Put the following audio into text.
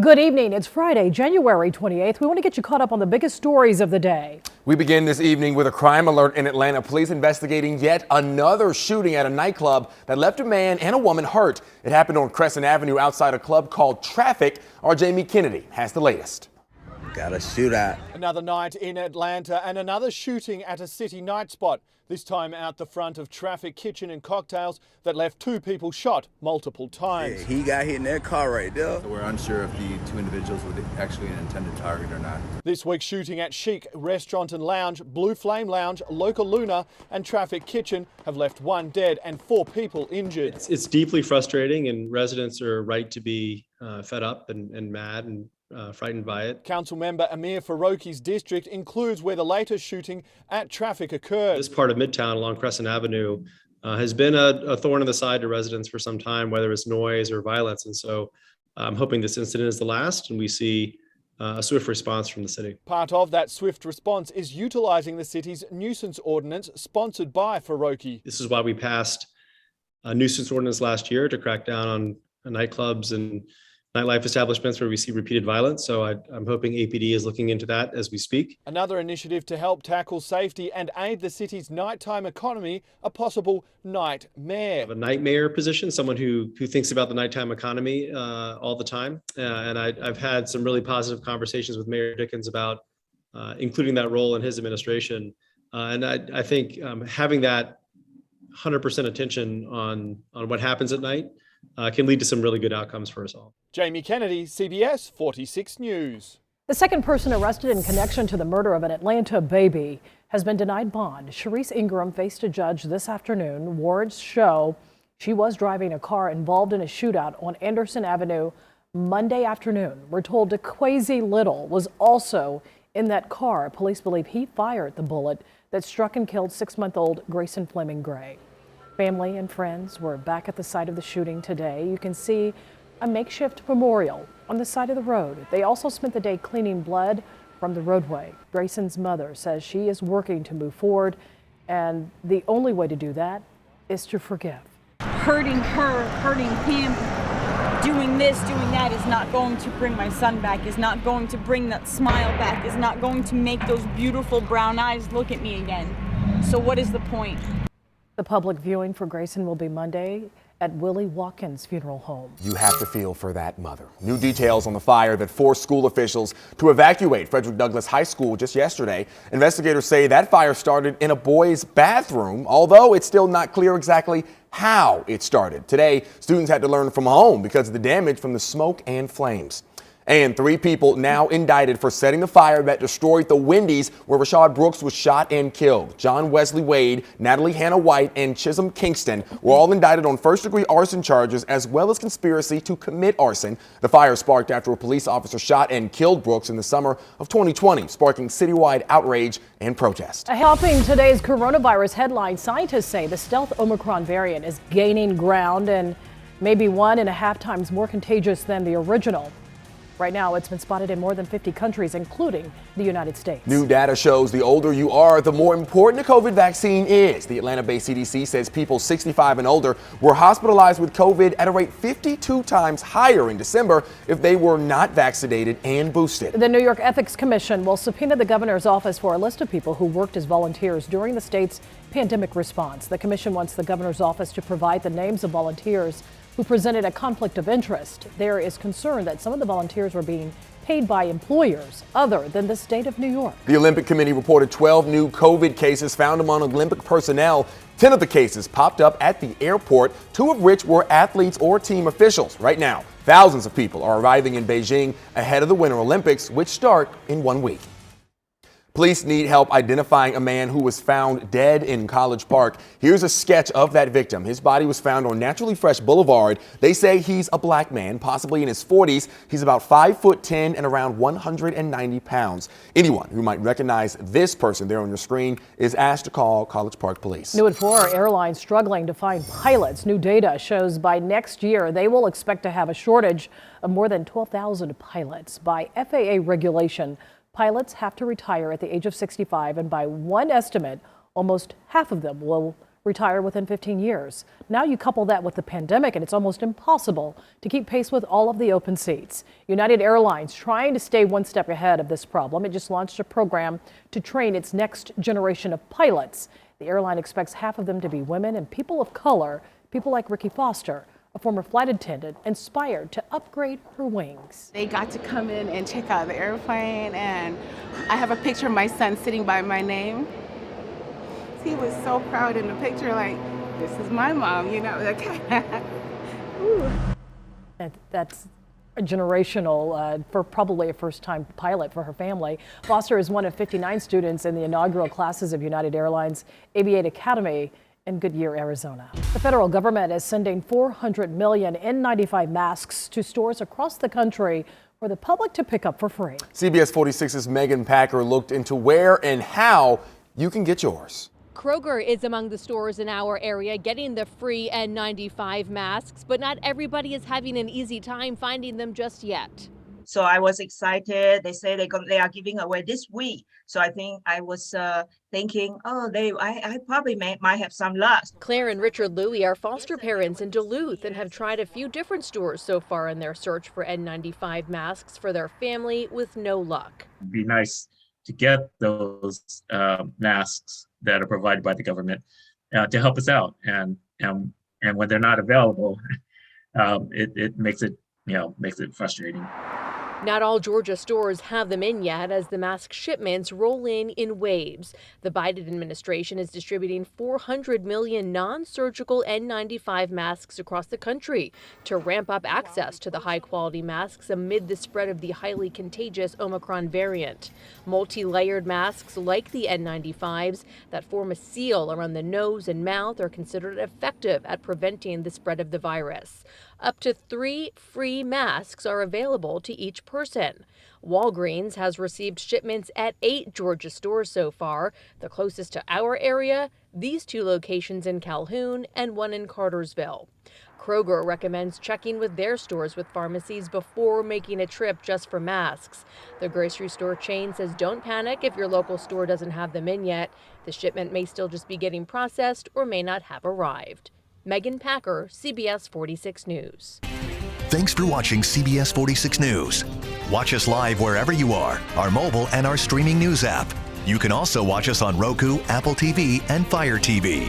Good evening. It's Friday, January 28th. We want to get you caught up on the biggest stories of the day. We begin this evening with a crime alert in Atlanta. Police investigating yet another shooting at a nightclub that left a man and a woman hurt. It happened on Crescent Avenue outside a club called Traffic. Our Jamie Kennedy has the latest. Got a shootout. Another night in Atlanta and another shooting at a city night spot. This time out the front of Traffic Kitchen and Cocktails that left two people shot multiple times. Yeah, he got hit in that car right there. We're unsure if the two individuals were actually an intended target or not. This week's shooting at Chic Restaurant and Lounge, Blue Flame Lounge, Local Luna and Traffic Kitchen have left one dead and 4 people injured. It's deeply frustrating, and residents are right to be fed up and mad and frightened by it. Council member Amir Farouqi's district includes where the latest shooting at Traffic occurred. This part of Midtown along Crescent Avenue has been a thorn in the side to residents for some time, whether it's noise or violence. And so I'm hoping this incident is the last and we see a swift response from the city. Part of that swift response is utilizing the city's nuisance ordinance sponsored by Farouqi. This is why we passed a nuisance ordinance last year to crack down on nightclubs and nightlife establishments where we see repeated violence. So I'm hoping APD is looking into that as we speak. Another initiative to help tackle safety and aid the city's nighttime economy, a possible night mayor. A night mayor position, someone who thinks about the nighttime economy all the time. And I've had some really positive conversations with Mayor Dickens about including that role in his administration. And I think having that 100% attention on what happens at night can lead to some really good outcomes for us all. Jamie Kennedy, CBS 46 News. The second person arrested in connection to the murder of an Atlanta baby has been denied bond. Sharice Ingram faced a judge this afternoon. Warrants show she was driving a car involved in a shootout on Anderson Avenue Monday afternoon. We're told DeQuasie Little was also in that car. Police believe he fired the bullet that struck and killed 6-month-old Grayson Fleming Gray. Family and friends were back at the site of the shooting today. You can see a makeshift memorial on the side of the road. They also spent the day cleaning blood from the roadway. Grayson's mother says she is working to move forward, and the only way to do that is to forgive. Hurting her, hurting him, doing this, doing that is not going to bring my son back, is not going to bring that smile back, is not going to make those beautiful brown eyes look at me again. So what is the point? The public viewing for Grayson will be Monday at Willie Watkins Funeral Home. You have to feel for that mother. New details on the fire that forced school officials to evacuate Frederick Douglass High School just yesterday. Investigators say that fire started in a boys' bathroom, although it's still not clear exactly how it started. Today, students had to learn from home because of the damage from the smoke and flames. And 3 people now indicted for setting the fire that destroyed the Wendy's where Rashad Brooks was shot and killed. John Wesley Wade, Natalie Hannah White, and Chisholm Kingston were all indicted on first-degree arson charges as well as conspiracy to commit arson. The fire sparked after a police officer shot and killed Brooks in the summer of 2020, sparking citywide outrage and protest. Helping today's coronavirus headline, scientists say the stealth Omicron variant is gaining ground and may be 1.5 times more contagious than the original. Right now, it's been spotted in more than 50 countries, including the United States. New data shows the older you are, the more important a COVID vaccine is. The Atlanta-based CDC says people 65 and older were hospitalized with COVID at a rate 52 times higher in December if they were not vaccinated and boosted. The New York Ethics Commission will subpoena the governor's office for a list of people who worked as volunteers during the state's pandemic response. The commission wants the governor's office to provide the names of volunteers who presented a conflict of interest. There is concern that some of the volunteers were being paid by employers other than the state of New York. The Olympic Committee reported 12 new COVID cases found among Olympic personnel. 10 of the cases popped up at the airport, 2 of which were athletes or team officials. Right now, thousands of people are arriving in Beijing ahead of the Winter Olympics, which start in 1 week. Police need help identifying a man who was found dead in College Park. Here's a sketch of that victim. His body was found on Naturally Fresh Boulevard. They say he's a black man, possibly in his 40s. He's about 5'10" and around 190 pounds. Anyone who might recognize this person there on your screen is asked to call College Park Police. New at 4, airlines struggling to find pilots. New data shows by next year they will expect to have a shortage of more than 12,000 pilots. By FAA regulation, pilots have to retire at the age of 65, and by one estimate, almost half of them will retire within 15 years. Now you couple that with the pandemic and it's almost impossible to keep pace with all of the open seats. United Airlines trying to stay one step ahead of this problem. It just launched a program to train its next generation of pilots. The airline expects half of them to be women and people of color, people like Ricky Foster, a former flight attendant, inspired to upgrade her wings. They got to come in and check out the airplane, and I have a picture of my son sitting by my name. He was so proud in the picture, like, this is my mom, you know. That's generational for probably a first-time pilot for her family. Foster is one of 59 students in the inaugural classes of United Airlines Aviate Academy in Goodyear, Arizona. The federal government is sending 400 million N95 masks to stores across the country for the public to pick up for free. CBS 46's Megan Packer looked into where and how you can get yours. Kroger is among the stores in our area getting the free N95 masks, but not everybody is having an easy time finding them just yet. So I was excited. They say they are giving away this week. So I think I was thinking, oh, I probably might have some luck. Claire and Richard Louie are foster parents in Duluth and have tried a few different stores so far in their search for N95 masks for their family with no luck. It'd be nice to get those masks that are provided by the government to help us out. And when they're not available, it makes it frustrating. Not all Georgia stores have them in yet as the mask shipments roll in waves. The Biden administration is distributing 400 million non-surgical N95 masks across the country to ramp up access to the high-quality masks amid the spread of the highly contagious Omicron variant. Multi-layered masks like the N95s that form a seal around the nose and mouth are considered effective at preventing the spread of the virus. Up to 3 free masks are available to each person. Walgreens has received shipments at 8 Georgia stores so far. The closest to our area, these 2 locations in Calhoun and one in Cartersville. Kroger recommends checking with their stores with pharmacies before making a trip just for masks. The grocery store chain says don't panic if your local store doesn't have them in yet. The shipment may still just be getting processed or may not have arrived. Megan Packer, CBS 46 News. Thanks for watching CBS 46 News. Watch us live wherever you are, our mobile and our streaming news app. You can also watch us on Roku, Apple TV, and Fire TV.